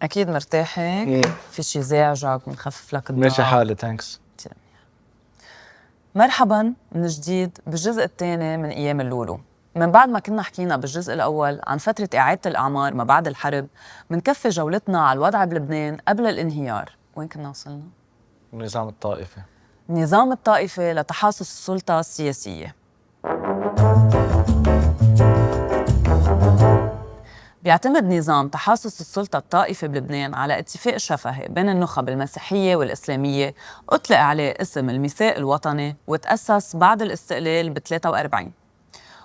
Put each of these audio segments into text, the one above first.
أكيد مرتاح هيك؟ في شي زعجك بنخفف لك الضغط؟ ماشي حالي ثانكس. مرحباً من جديد بالجزء الثاني من أيام اللولو. من بعد ما كنا حكينا بالجزء الأول عن فترة إعادة الأعمار ما بعد الحرب، منكفي جولتنا على الوضع بلبنان قبل الانهيار. وين كنا وصلنا؟ النظام الطائفي. النظام الطائفي لتحاصص السلطة السياسية. بيعتمد نظام تحاصص السلطة الطائفي بلبنان على اتفاق شفهي بين النخب المسيحية والإسلامية أطلق عليه اسم الميثاق الوطني وتأسس بعد الاستقلال ب 43.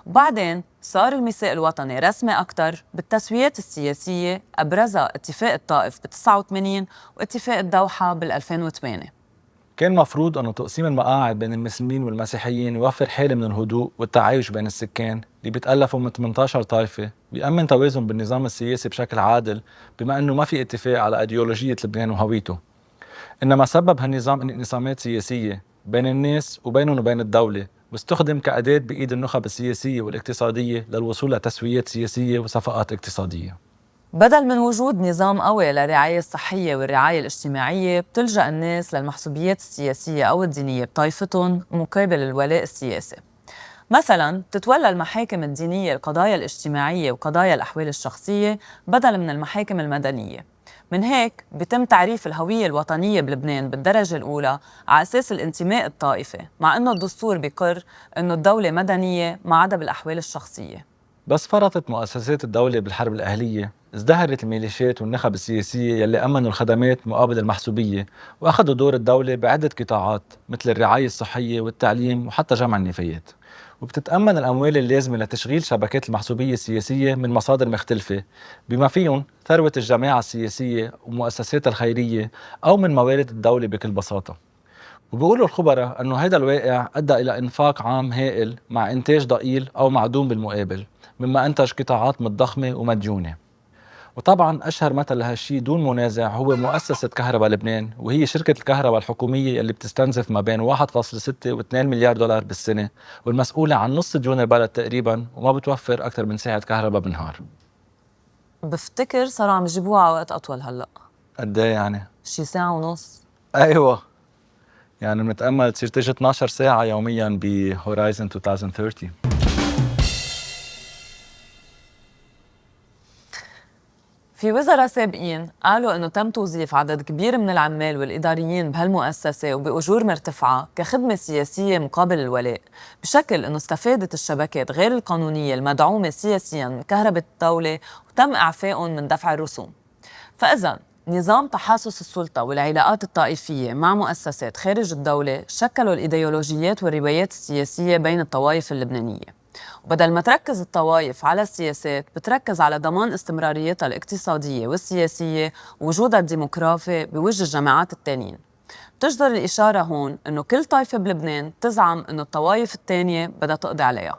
وبعدين صار الميثاق الوطني رسمي أكتر بالتسويات السياسية أبرزها اتفاق الطائف ب 89 واتفاق الدوحة بال 2008. كان مفروض أنه تقسيم المقاعد بين المسلمين والمسيحيين يوفر حالة من الهدوء والتعايش بين السكان اللي بيتألفوا من 18 طائفة، بيأمن توازن بالنظام السياسي بشكل عادل بما أنه ما في اتفاق على أيديولوجية لبنان وهويته. إنما سبب هالنظام انقسامات سياسية بين الناس وبينهم وبين الدولة، واستخدم كأداة بإيد النخب السياسية والاقتصادية للوصول لتسويات سياسية وصفقات اقتصادية. بدل من وجود نظام قوي للرعاية الصحية والرعاية الاجتماعية، بتلجأ الناس للمحسوبيات السياسية أو الدينية بطائفتهم مقابل الولاء السياسي. مثلاً تتولى المحاكم الدينية القضايا الاجتماعية وقضايا الأحوال الشخصية بدلاً من المحاكم المدنية. من هيك بيتم تعريف الهوية الوطنية بلبنان بالدرجة الأولى على أساس الانتماء الطائفي، مع أنه الدستور بيقر أنه الدولة مدنية ما عدا بالأحوال الشخصية. بس فرطت مؤسسات الدولة بالحرب الأهلية، ازدهرت الميليشيات والنخب السياسية يلي أمنوا الخدمات مقابل المحسوبية، وأخذوا دور الدولة بعدة قطاعات مثل الرعاية الصحية والتعليم وحتى جمع النفايات. وبتتأمن الأموال اللازمة لتشغيل شبكات المحسوبية السياسية من مصادر مختلفة، بما فيهم ثروة الجماعة السياسية ومؤسساتها الخيرية أو من موارد الدولة بكل بساطة. وبيقولوا الخبراء أنه هذا الواقع أدى إلى إنفاق عام هائل مع إنتاج ضئيل أو معدوم بالمقابل، مما أنتج قطاعات متضخمة ومديونة. وطبعا أشهر مثل لهالشي دون منازع هو مؤسسة كهرباء لبنان، وهي شركة الكهرباء الحكومية اللي بتستنزف ما بين 1.6 و2 مليار دولار بالسنة، والمسؤولة عن نص ديون البلد تقريبا، وما بتوفر أكثر من ساعة كهرباء بالنهار. بفتكر صاروا عم يجيبوها على وقت أطول هلأ. قد ايه يعني؟ شي ساعة ونص. أيوة، يعني بنتأمل تصير تيجي 12 ساعة يوميا بهورايزن 2030. في وزراء سابقين قالوا إنه تم توظيف عدد كبير من العمال والإداريين بهالمؤسسة وبأجور مرتفعة كخدمة سياسية مقابل الولاء، بشكل إنه استفادت الشبكات غير القانونية المدعومة سياسياً من كهرباء الدولة وتم إعفائهم من دفع الرسوم. فإذا نظام تحاصص السلطة والعلاقات الطائفية مع مؤسسات خارج الدولة شكلوا الإيديولوجيات والروايات السياسية بين الطوائف اللبنانية، وبدل ما تركز الطوائف على السياسات بتركز على ضمان استمراريتها الاقتصادية والسياسية ووجودها الديموغرافي بوجه الجماعات التانيين. بتجدر الإشارة هون إنه كل طائفة بلبنان تزعم إنه الطوائف التانية بدها تقضي عليها.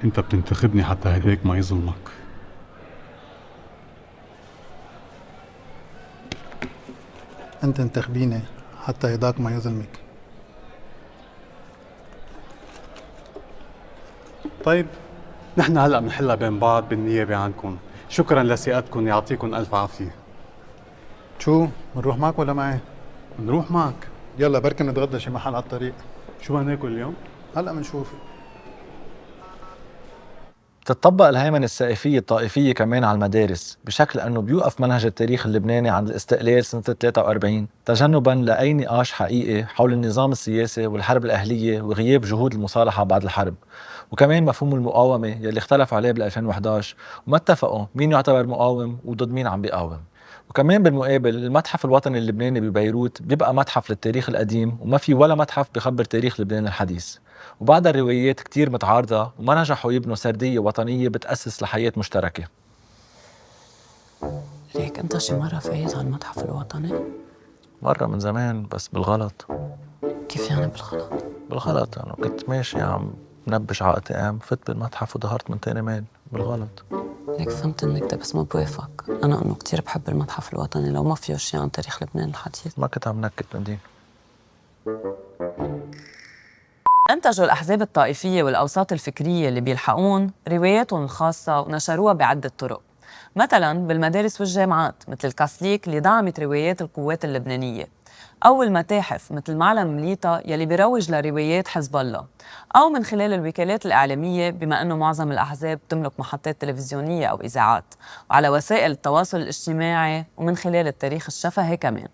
انت بتنتخبني حتى هداك ما يظلمك. انت انتخبيني حتى هداك ما يظلمك. طيب نحن هلا بنحلها بين بعض بالنيابة عنكم. شكرا لسيادتكم، يعطيكم الف عافية. شو بنروح معك ولا معي؟ بنروح معك. يلا بركي نتغدى شي محل على الطريق. شو بدنا ناكل اليوم؟ هلا بنشوف. تتطبق الهيمنة السائفية الطائفية كمان على المدارس، بشكل أنه بيوقف منهج التاريخ اللبناني عند الاستقلال سنة 43 تجنباً لأي نقاش حقيقي حول النظام السياسي والحرب الأهلية وغياب جهود المصالحة بعد الحرب. وكمان مفهوم المقاومة يلي اختلف عليه بال 2011 وما اتفقوا مين يعتبر مقاوم وضد مين عم بيقاوم. وكمان بالمقابل المتحف الوطني اللبناني ببيروت بيبقى متحف للتاريخ القديم، وما في ولا متحف بخبر تاريخ لبنان الحديث. وبعد الروايات كتير متعارضة وما نجحوا يبنوا سردية وطنية بتأسس لحياة مشتركة. ليك أنت شي مرة فايت على المتحف الوطني؟ مرة من زمان بس بالغلط. كيف يعني بالغلط؟ بالغلط أنا كنت ماشي عم نبش على ATM، فت بالمتحف وظهرت من تاني ميل بالغلط. ليك فهمت النكتة بس ما بوافق. أنا إنه كتير بحب المتحف الوطني لو ما فيه شي عن تاريخ لبنان الحديث. ما كنت عم نكت منديل. أنتجوا الأحزاب الطائفية والأوساط الفكرية اللي بيلحقون رواياتهم الخاصة ونشروها بعدة طرق. مثلاً بالمدارس والجامعات مثل الكاثوليك اللي دعمت روايات القوات اللبنانية، أو المتاحف مثل معلم مليطة يلي بيروج لروايات حزب الله، أو من خلال الوكالات الإعلامية بما أنه معظم الأحزاب تملك محطات تلفزيونية أو إذاعات، وعلى وسائل التواصل الاجتماعي، ومن خلال التاريخ الشفهي كمان.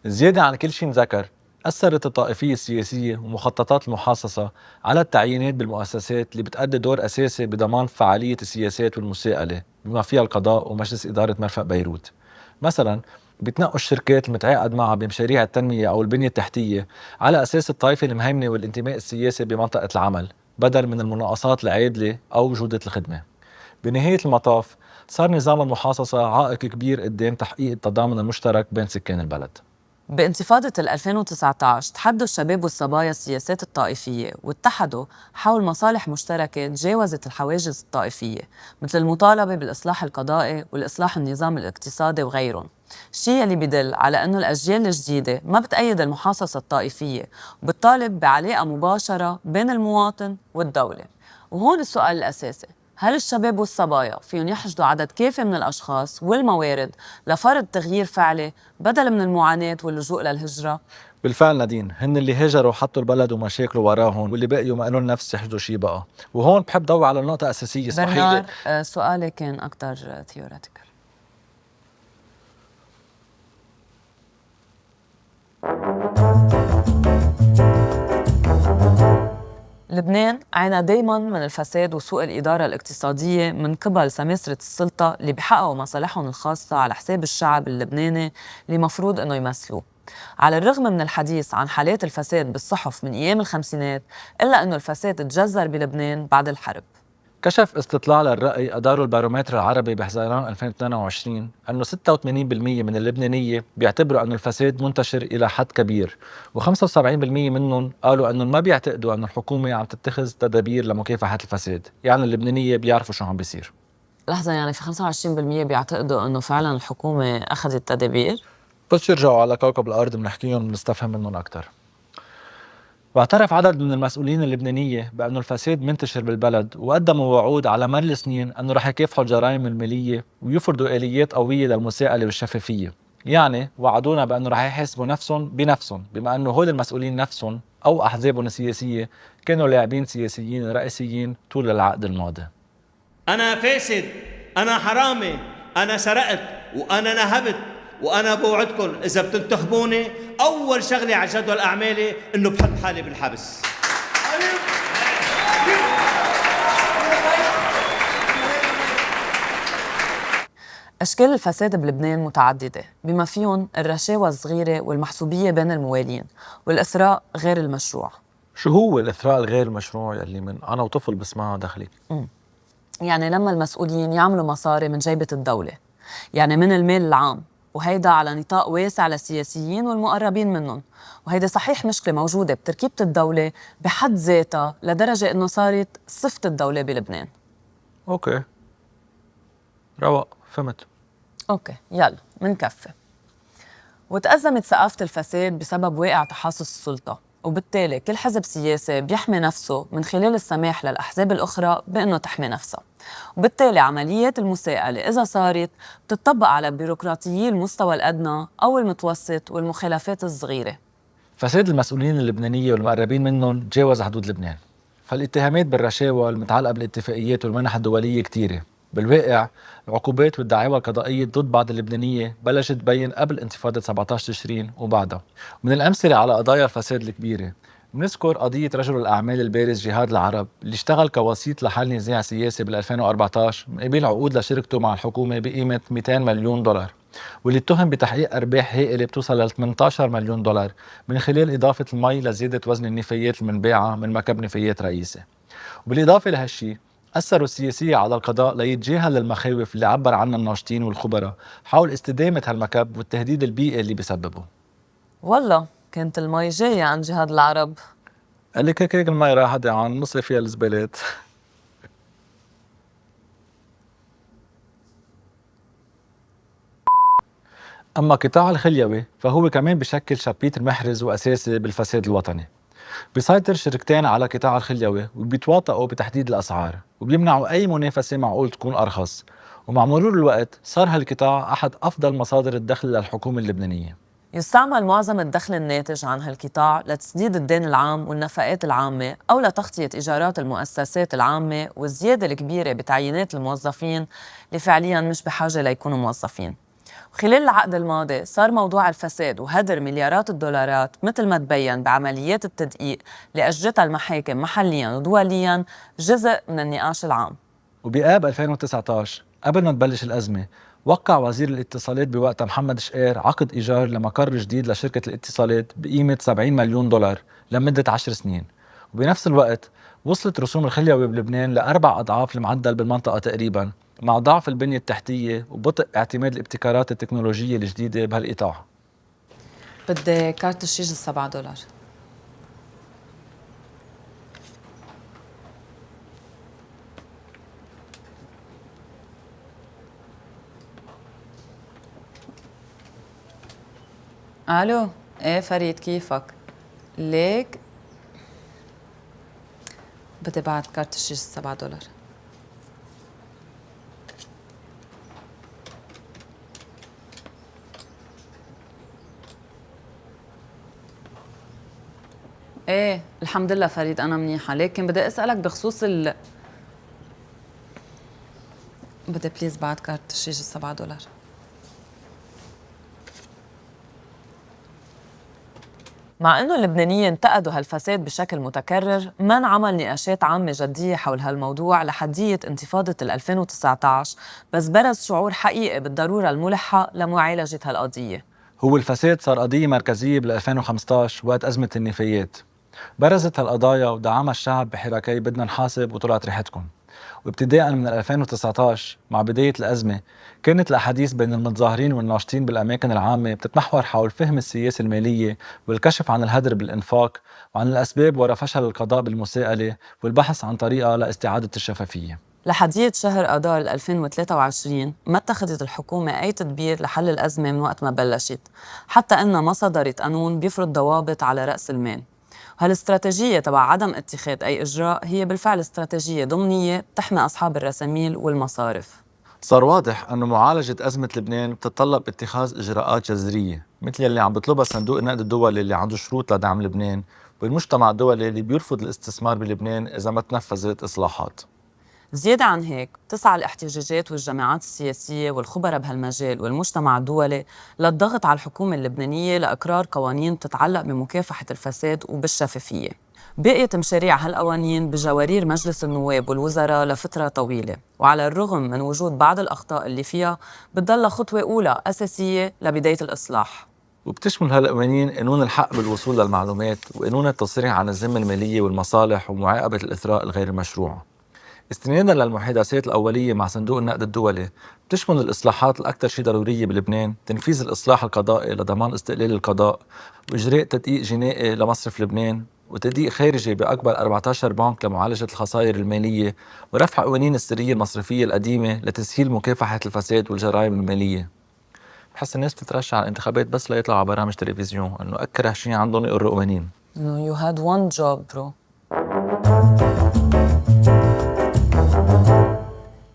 زيادة عن كل شيء انذكر، أثرت الطائفية السياسية ومخططات المحاصصة على التعيينات بالمؤسسات اللي بتأدي دور أساسي بضمان فعالية السياسات والمساءلة بما فيها القضاء ومجلس إدارة مرفأ بيروت. مثلا بتنقوا الشركات المتعاقد معها بمشاريع التنمية أو البنية التحتية على أساس الطائفة المهيمنة والانتماء السياسي بمنطقة العمل، بدل من المناقصات العادلة أو جودة الخدمة. بنهاية المطاف صار نظام المحاصصة عائق كبير قدام تحقيق التضامن المشترك بين سكان البلد. بانتفاضة 2019 تحدوا الشباب والصبايا السياسات الطائفية واتحدوا حول مصالح مشتركة تجاوزت الحواجز الطائفية، مثل المطالبة بالإصلاح القضائي والإصلاح النظام الاقتصادي وغيرهم. الشيء اللي بدل على أنه الأجيال الجديدة ما بتأيد المحاصصة الطائفية وبتطالب بعلاقة مباشرة بين المواطن والدولة. وهون السؤال الأساسي: هل الشباب والصبايا فيهم يحشدوا عدد كافي من الأشخاص والموارد لفرض تغيير فعلي بدل من المعاناة واللجوء للهجرة؟ بالفعل نادين، هن اللي هاجروا وحطوا البلد ومشاكله وراهم، واللي بقيوا ما لهم نفس يحشدوا شيء بقى. وهون بحب ضوي على النقطة أساسية. برنار، سؤالي كان أكتر ثيوريتيكال. لبنان عانى دايماً من الفساد وسوء الإدارة الاقتصادية من قبل سماسرة السلطة اللي بيحققوا مصالحهم الخاصة على حساب الشعب اللبناني اللي مفروض إنه يمثلوه. على الرغم من الحديث عن حالات الفساد بالصحف من أيام الخمسينات، إلا إنه الفساد تجذر بلبنان بعد الحرب. كشف استطلاع للرأي أداره البارومتر العربي بحزيران 2022 أنه 86% من اللبنانية بيعتبروا أن الفساد منتشر إلى حد كبير، و75% منهم قالوا أنهم ما بيعتقدوا أن الحكومة عم تتخذ تدابير لمكافحة الفساد. يعني اللبنانية بيعرفوا شو عم بيصير. لحظة، يعني في 25% بيعتقدوا أنه فعلاً الحكومة أخذت تدابير؟ بس يرجعوا على كوكب الأرض بنحكيهم بنستفهم منهم أكتر. واعترف عدد من المسؤولين اللبنانية بأن الفساد منتشر بالبلد، وقدموا وعود على مر السنين أنه رح يكافحوا الجرائم المالية ويفرضوا آليات قوية للمساءلة والشفافية. يعني وعدونا بأنه رح يحاسبوا نفسهم بنفسهم، بما أنه هول المسؤولين نفسهم أو أحزابهم السياسية كانوا لاعبين سياسيين رئيسيين طول العقد الماضي. أنا فاسد، أنا حرامي، أنا سرقت، وأنا نهبت، وأنا بوعدكم إذا بتنتخبوني أول شغلة على جدول أعمالي إنه بحط حالي بالحبس. أشكال الفساد بلبنان متعددة، بما فيهم الرشاوى الصغيرة والمحسوبية بين الموالين، والإثراء غير المشروع. شو هو الإثراء الغير المشروع يلي من أنا وطفل بسمعها داخلي؟ يعني لما المسؤولين يعملوا مصاري من جيبة الدولة، يعني من المال العام، وهيدا على نطاق واسع للسياسيين والمقربين منهم. وهيدا صحيح مشكلة موجودة بتركيبة الدولة بحد ذاتها لدرجة إنه صارت صفة الدولة بلبنان. أوكي، روق، فهمت. أوكي، يلا منكفي. وتأزمت ثقافة الفساد بسبب واقع تحاصص السلطة، وبالتالي كل حزب سياسي بيحمي نفسه من خلال السماح للأحزاب الأخرى بأنه تحمي نفسها. وبالتالي عمليات المساءلة إذا صارت بتطبق على بيروقراطيي المستوى الأدنى أو المتوسط والمخالفات الصغيرة. فساد المسؤولين اللبنانية والمقربين منهم تجاوز حدود لبنان، فالاتهامات بالرشاوى المتعلقة بالاتفاقيات والمنح الدولية كتيرة. بالواقع العقوبات والدعاوى القضائية ضد بعض اللبنانية بلشت تبين قبل انتفاضة 17 تشرين وبعدها. من الأمثلة على قضايا الفساد الكبيرة بنذكر قضية رجل الأعمال البارز جهاد العرب اللي اشتغل كوسيط لحل نزاع سياسي بال 2014 من قبيل عقود لشركته مع الحكومة بقيمة 200 مليون دولار، واللي اتهم بتحقيق أرباح هائلة بتوصل ل 18 مليون دولار من خلال إضافة المي لزيادة وزن النفايات المنباعة من مكب نفايات رئيسي. وبالإضافة لهالشي أثروا السياسية على القضاء ليتجاهل المخاوف اللي عبر عنها الناشطين والخبراء حول استدامة هالمكب والتهديد البيئي اللي بيسببه. والله كانت المي جاية عن جهاد العرب. قال لك هيك المي راحت عن نصرف فيها الزبالات. أما قطاع الخليوي فهو كمان بشكل شابيتر محرز وأساسي بالفساد الوطني. بيسيطر شركتين على قطاع الخليوي وبيتواطئوا بتحديد الأسعار وبيمنعوا أي منافسة معقول تكون أرخص، ومع مرور الوقت صار هالقطاع أحد أفضل مصادر الدخل للحكومة اللبنانية. يستعمل معظم الدخل الناتج عن هالقطاع لتسديد الدين العام والنفقات العامة أو لتغطية إيجارات المؤسسات العامة والزيادة الكبيرة بتعيينات الموظفين اللي فعلياً مش بحاجة ليكونوا موظفين. وخلال العقد الماضي صار موضوع الفساد وهدر مليارات الدولارات مثل ما تبين بعمليات التدقيق اللي أجرتها المحاكم محلياً ودولياً جزء من النقاش العام. وبآب 2019 قبل ما تبلش الأزمة وقع وزير الاتصالات بوقتها محمد شقير عقد إيجار لمقر جديد لشركة الاتصالات بقيمة 70 مليون دولار لمدة 10 سنين، وبنفس الوقت وصلت رسوم الخليوي بلبنان ل4 أضعاف المعدل بالمنطقة تقريباً، مع ضعف البنية التحتية وبطء اعتماد الابتكارات التكنولوجية الجديدة بهالقطاع. بدي كارت الشيش $7. الو، ايه فريد كيفك؟ ليك بدي بعد كارت الشيش $7. ايه الحمد لله فريد انا منيحة، لكن بدي اسألك بخصوص بدي بليز بعد كارت الشيش $7. مع انه اللبنانيين انتقدوا هالفساد بشكل متكرر، ما انعمل نقاشات عامة جدية حول هالموضوع لحدية انتفاضة 2019، بس برز شعور حقيقي بالضرورة الملحة لمعالجة هالقضية. هو الفساد صار قضية مركزية بال 2015 وقت أزمة النفايات، برزت هالقضايا ودعمها الشعب بحراكي بدنا نحاسب وطلعت ريحتكم. وابتداء من 2019 مع بداية الأزمة كانت الأحاديث بين المتظاهرين والناشطين بالأماكن العامة بتتمحور حول فهم السياسة المالية والكشف عن الهدر بالإنفاق وعن الأسباب وراء فشل القضاء بالمساءلة والبحث عن طريقة لاستعادة الشفافية. لحدية شهر آذار 2023 ما اتخذت الحكومة أي تدبير لحل الأزمة من وقت ما بلشت، حتى إنها ما صدرت قانون بيفرض ضوابط على رأس المال. وهالاستراتيجية تبع عدم اتخاذ أي إجراء هي بالفعل استراتيجية ضمنية تحمي أصحاب الرساميل والمصارف. صار واضح أنه معالجة أزمة لبنان بتتطلب اتخاذ إجراءات جذرية مثل يلي عم بيطلبها صندوق النقد الدولي اللي عنده شروط لدعم لبنان، والمجتمع الدولي اللي بيرفض الاستثمار بلبنان إذا ما تنفذت إصلاحات. زيادة عن هيك تسعى الاحتجاجات والجماعات السياسية والخبراء بهالمجال والمجتمع الدولي للضغط على الحكومة اللبنانية لإقرار قوانين تتعلق بمكافحة الفساد وبالشفافية. بقيت مشاريع هالقوانين بجوارير مجلس النواب والوزراء لفترة طويلة، وعلى الرغم من وجود بعض الأخطاء اللي فيها بتضلها خطوة أولى أساسية لبداية الإصلاح. وبتشمل هالقوانين قانون الحق بالوصول للمعلومات وقانون التصريح عن الذمة المالية والمصالح ومعاقبة الإثراء الغير مشروع. استنادا للمحادثات الأولية مع صندوق النقد الدولي بتشمل الإصلاحات الأكثر شيء ضرورية بلبنان تنفيذ الإصلاح القضائي لضمان استقلال القضاء وإجراء تدقيق جنائي لمصرف لبنان وتدقيق خارجي بأكبر 14 بنك لمعالجة الخسائر المالية ورفع قوانين السرية المصرفية القديمة لتسهيل مكافحة الفساد والجرائم المالية. بحس الناس بتترشح على الانتخابات بس ليطلعوا على برامج تلفزيون إنه أكره شيء عندهم يقروا قوانين. No, you had one job, bro.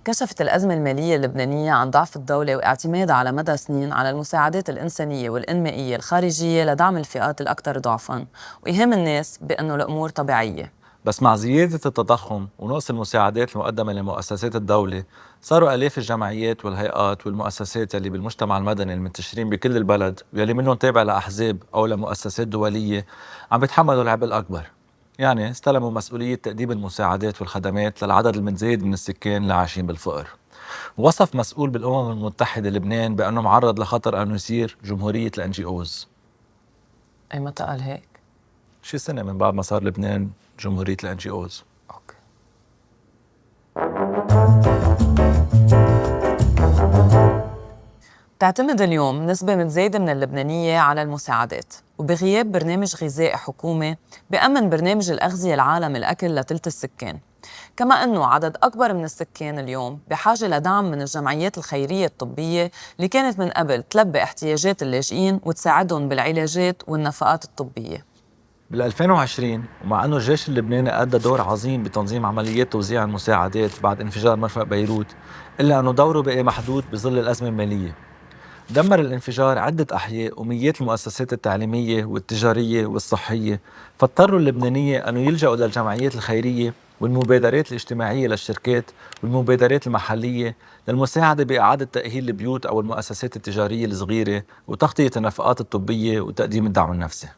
كشفت الأزمة المالية اللبنانية عن ضعف الدولة واعتمادها على مدى سنين على المساعدات الإنسانية والإنمائية الخارجية لدعم الفئات الأكثر ضعفاً، وإيهام الناس بأنه الأمور طبيعية. بس مع زيادة التضخم ونقص المساعدات المقدمة لمؤسسات الدولة صاروا آلاف الجمعيات والهيئات والمؤسسات يلي بالمجتمع المدني المنتشرين بكل البلد واللي منهم تابع لأحزاب أو لمؤسسات دولية عم بيتحملوا العبء الأكبر. يعني استلموا مسؤولية تقديم المساعدات والخدمات للعدد المتزايد من السكان اللي عايشين بالفقر. وصف مسؤول بالأمم المتحدة لبنان بأنه معرض لخطر أنه يصير جمهورية الNGOs. أي متى قال هيك؟ شي سنة من بعد ما صار لبنان جمهورية الNGOs. أوكي. تعتمد اليوم نسبة متزايدة من اللبنانية على المساعدات، وبغياب برنامج غذائي حكومي بأمن برنامج الأغذية العالمي الأكل لثلث السكان. كما أنه عدد أكبر من السكان اليوم بحاجة لدعم من الجمعيات الخيرية الطبية اللي كانت من قبل تلبي احتياجات اللاجئين وتساعدهم بالعلاجات والنفقات الطبية. بال 2020 ومع أنه الجيش اللبناني أدى دور عظيم بتنظيم عمليات توزيع المساعدات بعد انفجار مرفأ بيروت، إلا أنه دوره بقي محدود بظل الأزمة المالية. دمر الانفجار عدة أحياء وميات المؤسسات التعليمية والتجارية والصحية، فاضطروا اللبنانية أن يلجأوا للجمعيات الخيرية والمبادرات الاجتماعية للشركات والمبادرات المحلية للمساعدة بإعادة تأهيل البيوت أو المؤسسات التجارية الصغيرة وتغطية النفقات الطبية وتقديم الدعم النفسي.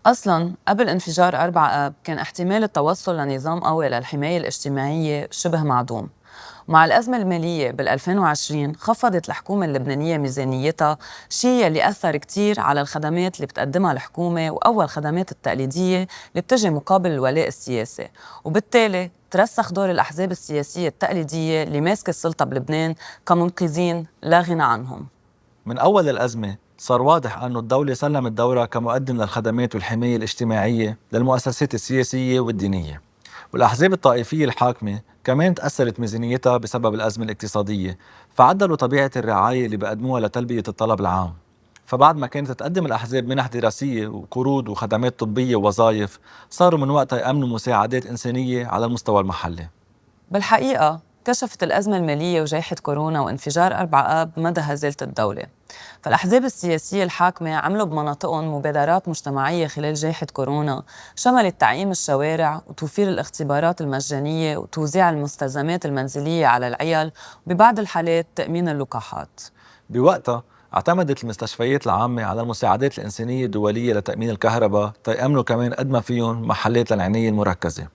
أصلاً قبل انفجار 4 آب كان احتمال التوصل لنظام قوي للحماية الاجتماعية شبه معدوم. ومع الأزمة المالية بال 2020 خفضت الحكومة اللبنانية ميزانيتها، شيء اللي أثر كتير على الخدمات اللي بتقدمها الحكومة وأول الخدمات التقليدية اللي بتجي مقابل الولاء السياسي، وبالتالي ترسخ دور الأحزاب السياسية التقليدية اللي ماسكة السلطة بلبنان كمنقذين لا غنى عنهم. من أول الأزمة صار واضح أن الدولة سلمت دورها كمقدم للخدمات والحماية الاجتماعية للمؤسسات السياسية والدينية، والأحزاب الطائفية الحاكمة كمان تأثرت ميزانيتها بسبب الأزمة الاقتصادية، فعدلوا طبيعة الرعاية اللي بقدموها لتلبية الطلب العام. فبعد ما كانت تقدم الأحزاب منح دراسية وقروض وخدمات طبية ووظائف، صاروا من وقتها يأمنوا مساعدات إنسانية على المستوى المحلي. بالحقيقة كشفت الأزمة المالية وجائحة كورونا وانفجار 4 آب مدى هزيلة الدولة. فالأحزاب السياسية الحاكمة عملوا بمناطقهم مبادرات مجتمعية خلال جائحة كورونا، شملت تعقيم الشوارع وتوفير الاختبارات المجانية وتوزيع المستلزمات المنزلية على العيال، وببعض الحالات تأمين اللقاحات. بوقتها اعتمدت المستشفيات العامة على المساعدات الإنسانية الدولية لتأمين الكهرباء تيأمنوا كمان قد ما فيهم محلات للعناية المركزة.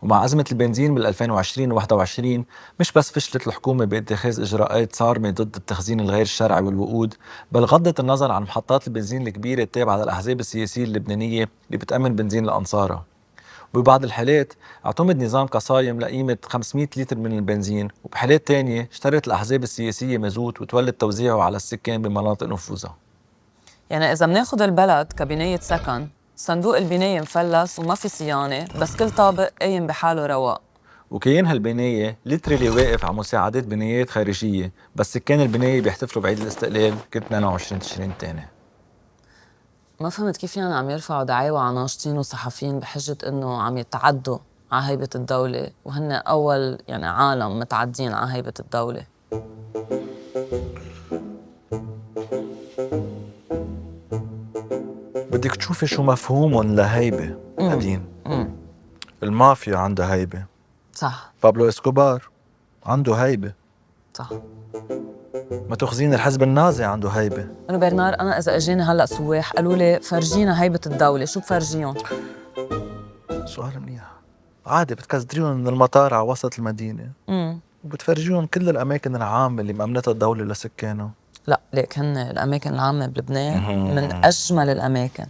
ومع أزمة البنزين بال 2020 و 21 مش بس فشلت الحكومة باتخاذ إجراءات صارمة ضد التخزين الغير الشرعي والوقود، بل غضت النظر عن محطات البنزين الكبيرة التابعة للأحزاب السياسية اللبنانية اللي بتأمن بنزين لأنصارها. وببعض الحالات اعتمد نظام قصايم لقيمة 500 لتر من البنزين، وبحالات تانية اشترت الأحزاب السياسية مازوت وتولد توزيعه على السكان بمناطق نفوذها. يعني إذا مناخد البلد كبناية سكن، صندوق البناية مفلس وما في صيانة، بس كل طابق قايم بحاله رواق. وكيان هالبناية ليترلي واقف على مساعدات بنايات خارجية، بس سكان البناية بيحتفلوا بعيد الاستقلال كل 22 تشرين الثاني. ما فهمت كيف يعني عم يرفعوا دعاوى على ناشطين وصحفيين بحجة إنه عم يتعدوا على هيبة الدولة، وهن أول يعني عالم متعدين على هيبة الدولة. بدك تشوفي شو مفهومهم لهيبة قديم. المافيا عندها هيبة، صح. بابلو اسكوبار عنده هيبة، صح. ما تخزين الحزب النازي عنده هيبة. أنا برنار، أنا إذا أجيني هلأ سواح قالوا لي فرجينا هيبة الدولة، شو بفرجيهم؟ سؤال منيح. عادي بتكزدريهم من المطار على وسط المدينة وبتفرجيهم كل الأماكن العامة اللي مأمنتها الدولة لسكانها. لا ليك هن الأماكن العامة بلبنان من أجمل الأماكن،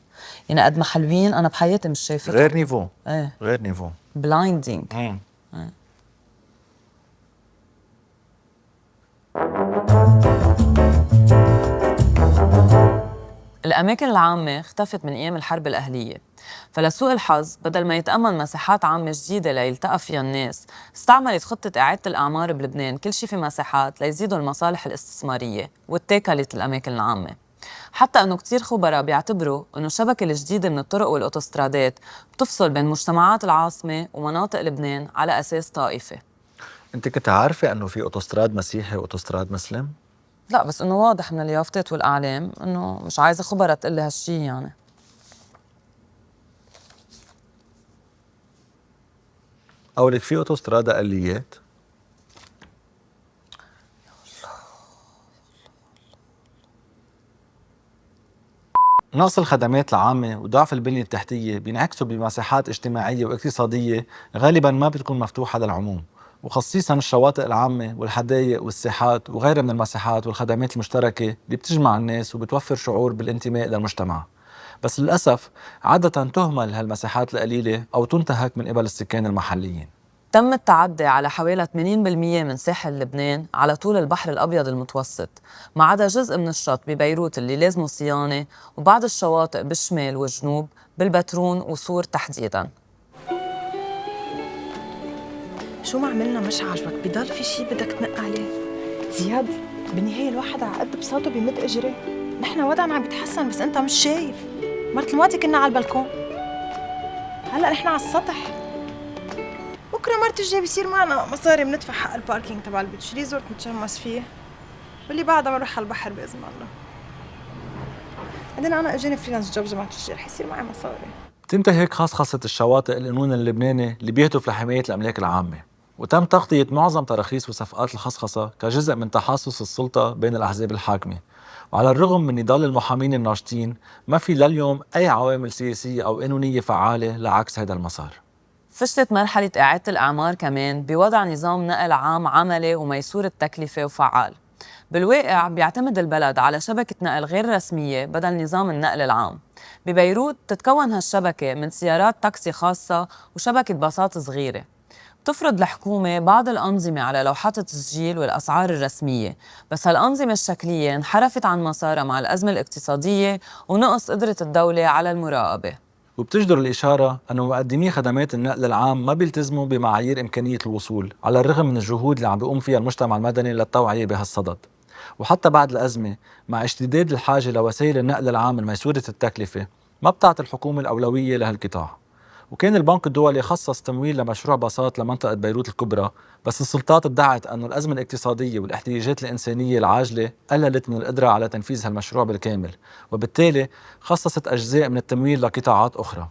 يعني قد ما حلوين أنا بحياتي مش شايفتها. غير نيفو. ايه غير نيفو. بلايندينج. الأماكن العامة اختفت من أيام الحرب الأهلية، فلسوء الحظ بدل ما يتأمن مساحات عامة جديدة ليلتقى فيها الناس، استعملت خطة إعادة الأعمار بلبنان كل شي في مساحات ليزيدوا المصالح الاستثمارية واتاكلت الأماكن العامة. حتى أنه كتير خبراء بيعتبروا أنه الشبكة الجديدة من الطرق والأوتوسترادات بتفصل بين مجتمعات العاصمة ومناطق لبنان على أساس طائفي. أنت كنت عارفة أنه في أوتوستراد مسيحي وأوتوستراد مسلم؟ لا بس انه واضح من اليافطات والاعلام انه مش عايزه خبرة تقول لي هالشي يعني. أو لك في أوتوستراد أقليات؟ نقص الخدمات العامة وضعف البنية التحتية بينعكسوا بمساحات اجتماعية واقتصادية غالباً ما بتكون مفتوحة للعموم، وخصيصاً الشواطئ العامة والحدائق والساحات وغيرها من المساحات والخدمات المشتركة اللي بتجمع الناس وبتوفر شعور بالانتماء للمجتمع. بس للأسف عادة تهمل هالمساحات القليلة أو تنتهك من قبل السكان المحليين. تم التعدي على حوالي 80% من ساحل لبنان على طول البحر الأبيض المتوسط، ما عدا جزء من الشط ببيروت اللي لازمه صيانة، وبعض الشواطئ بالشمال والجنوب بالبترون وصور تحديداً. شو ما عملنا مش عاجبك، بضل في شي بدك تنق عليه. زياد بالنهاية الواحد على قد بساطه بيمد اجريه، نحن وضعنا عم بيتحسن بس انت مش شايف. مرت الماضي كنا على البلكون. هلا نحن على السطح. بكره مرت الجاي بيصير معنا مصاري بندفع حق الباركينج تبع البيتش ريزورت نتشمس فيه، واللي بعدها بنروح على البحر باذن الله. بعدين انا اجاني فريلانس جوب جماعه الجاي رح يصير معي مصاري. تنتهي هيك خصخصة الشواطئ القانون اللبناني اللي بيهدف لحماية الأملاك العامة، وتم تغطية معظم تراخيص وصفقات الخصخصة كجزء من تحاصص السلطة بين الأحزاب الحاكمة. وعلى الرغم من نضال المحامين الناشطين، ما في لليوم أي عوامل سياسية أو قانونية فعالة لعكس هذا المسار. فشلت مرحلة إعادة الأعمار كمان بوضع نظام نقل عام عملي وميسور التكلفة وفعال. بالواقع بيعتمد البلد على شبكة نقل غير رسمية بدل نظام النقل العام. ببيروت تتكون هالشبكة من سيارات تاكسي خاصة وشبكة باصات صغيرة. بتفرض الحكومة بعض الأنظمة على لوحات التسجيل والأسعار الرسمية، بس هالأنظمة الشكلية انحرفت عن مسارها مع الأزمة الاقتصادية ونقص قدرة الدولة على المراقبة. وبتجدر الإشارة أنه مقدمي خدمات النقل العام ما بيلتزموا بمعايير إمكانية الوصول، على الرغم من الجهود اللي عم بيقوم فيها المجتمع المدني للتوعية بهالصدد. وحتى بعد الأزمة، مع اشتداد الحاجة لوسائل النقل العام الميسورة التكلفة، ما بتعطي الحكومة الأولوية لهالقطاع. وكان البنك الدولي خصص تمويل لمشروع باصات لمنطقة بيروت الكبرى، بس السلطات ادعت أنه الأزمة الاقتصادية والاحتياجات الإنسانية العاجلة قللت من القدرة على تنفيذ هالمشروع بالكامل، وبالتالي خصصت أجزاء من التمويل لقطاعات أخرى.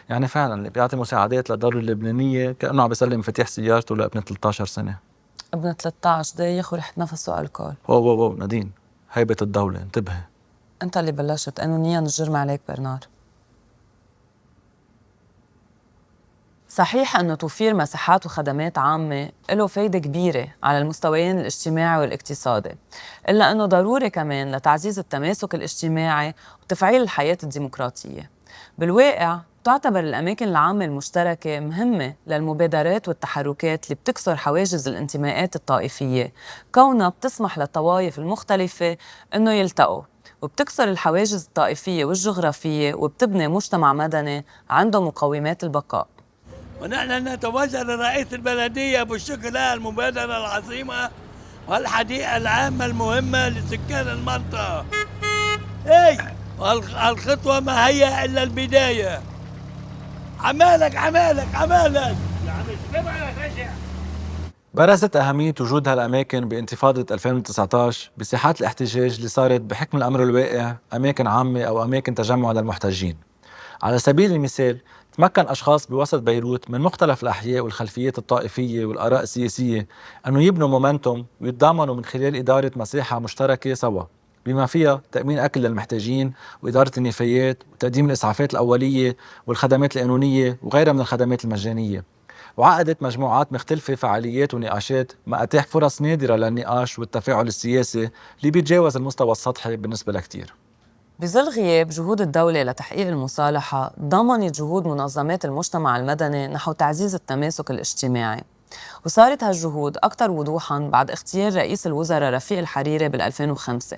يعني فعلا اللي بيعطي مساعدات للدولة اللبنانية كأنه عم بيسلم مفاتيح سيارته لابن 13 سنة. ابن 13 دايخ وريحة نفسه على الكول. واو نادين، هيبة الدولة، انتبهي. انت اللي بلشت قانونيا الجرم عليك برنار. صحيح أنه توفير مساحات وخدمات عامة له فايدة كبيرة على المستويين الاجتماعي والاقتصادي، إلا أنه ضروري كمان لتعزيز التماسك الاجتماعي وتفعيل الحياة الديمقراطية. بالواقع تعتبر الأماكن العامة المشتركة مهمة للمبادرات والتحركات اللي بتكسر حواجز الانتماءات الطائفية، كونها بتسمح للطوائف المختلفة أنه يلتقوا، وبتكسر الحواجز الطائفية والجغرافية، وبتبني مجتمع مدني عنده مقومات البقاء. ونحن نتوجه لرئيس البلدية بالشكر لها المبادرة العظيمة والحديقة العامة المهمة لسكان المنطقة. الخطوة ما هي إلا البداية. عمالك. برزت أهمية وجود هالأماكن بانتفاضة 2019 بساحات الاحتجاج اللي صارت بحكم الأمر الواقع أماكن عامة أو أماكن تجمع للمحتجين. على سبيل المثال، تمكن أشخاص بوسط بيروت من مختلف الأحياء والخلفيات الطائفية والآراء السياسية أنه يبنوا مومنتوم ويتضامنوا من خلال إدارة مساحة مشتركة سوا، بما فيها تأمين أكل للمحتاجين وإدارة النفايات وتقديم الإسعافات الأولية والخدمات القانونية وغيرها من الخدمات المجانية. وعقدت مجموعات مختلفة فعاليات ونقاشات ما أتاح فرص نادرة للنقاش والتفاعل السياسي اللي بيتجاوز المستوى السطحي بالنسبة لكتير. بظل غياب جهود الدولة لتحقيق المصالحة، ضمنت جهود منظمات المجتمع المدني نحو تعزيز التماسك الاجتماعي، وصارت هالجهود أكثر وضوحاً بعد اختيار رئيس الوزراء رفيق الحريري بال2005.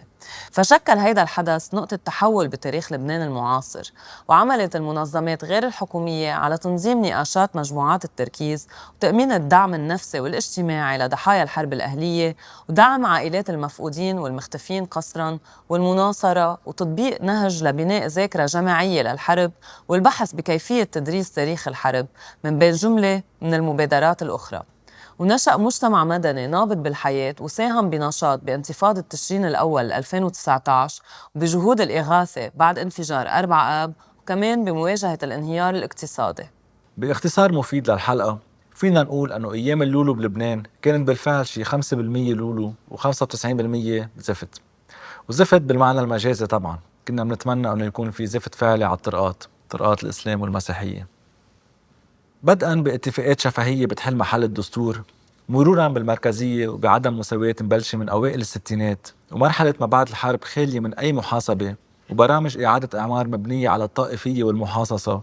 فشكل هيدا الحدث نقطة تحول بتاريخ لبنان المعاصر، وعملت المنظمات غير الحكومية على تنظيم نقاشات مجموعات التركيز وتأمين الدعم النفسي والاجتماعي لضحايا الحرب الأهلية، ودعم عائلات المفقودين والمختفين قسراً، والمناصرة وتطبيق نهج لبناء ذاكرة جماعية للحرب، والبحث بكيفية تدريس تاريخ الحرب من بين جملة من المبادرات الأخرى. ونشأ مجتمع مدني نابض بالحياة وساهم بنشاط بانتفاضة تشرين الأول 2019 وبجهود الإغاثة بعد انفجار 4 آب، وكمان بمواجهة الانهيار الاقتصادي. باختصار مفيد للحلقة، فينا نقول أنه أيام اللولو بلبنان كانت بالفعل شي 5% لولو و95% زفت. وزفت بالمعنى المجازي طبعاً، كنا بنتمنى أنه يكون في زفت فعلي على طرقات الإسلام والمسيحية. بدءاً باتفاقات شفهية بتحل محل الدستور، مروراً بالمركزية وبعدم مساواة مبلشة من أوائل الستينات، ومرحلة ما بعد الحرب خالية من أي محاسبة، وبرامج إعادة إعمار مبنية على الطائفية والمحاصصة،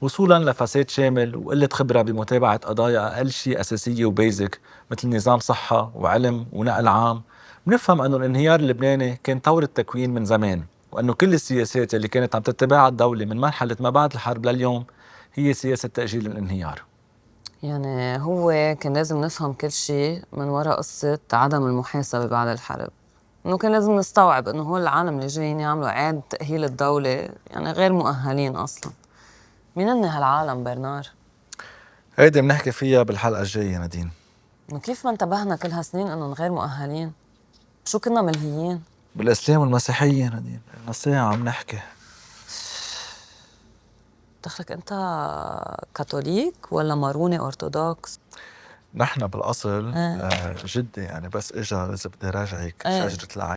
وصولاً لفساد شامل وقلة خبرة بمتابعة قضايا أقل شيء أساسية وبيزك مثل نظام صحة وعلم ونقل عام. بنفهم أنه الانهيار اللبناني كان طور التكوين من زمان، وأنه كل السياسات اللي كانت عم تتبعها الدولة من مرحلة ما بعد الحرب لليوم هي سياسة تأجيل الانهيار. يعني هو كان لازم نفهم كل شيء من وراء قصة عدم المحاسبة بعد الحرب، إنه كان لازم نستوعب إنه هو العالم اللي جايين يعملوا إعادة تأهيل الدولة يعني غير مؤهلين أصلاً. مين هن هالعالم برنار؟ هيدي بنحكي فيها بالحلقة الجاية نادين. وكيف ما انتبهنا كل هالسنين انهم غير مؤهلين؟ شو كنا ملهيين؟ بالإسلام والمسيحية نادين، لنا ساعة عم نحكي. دخلك انت كاثوليك ولا ماروني ارثوذكس؟ نحن بالأصل جدي يعني بس إجا إذا بدي راجعك شجرة العين.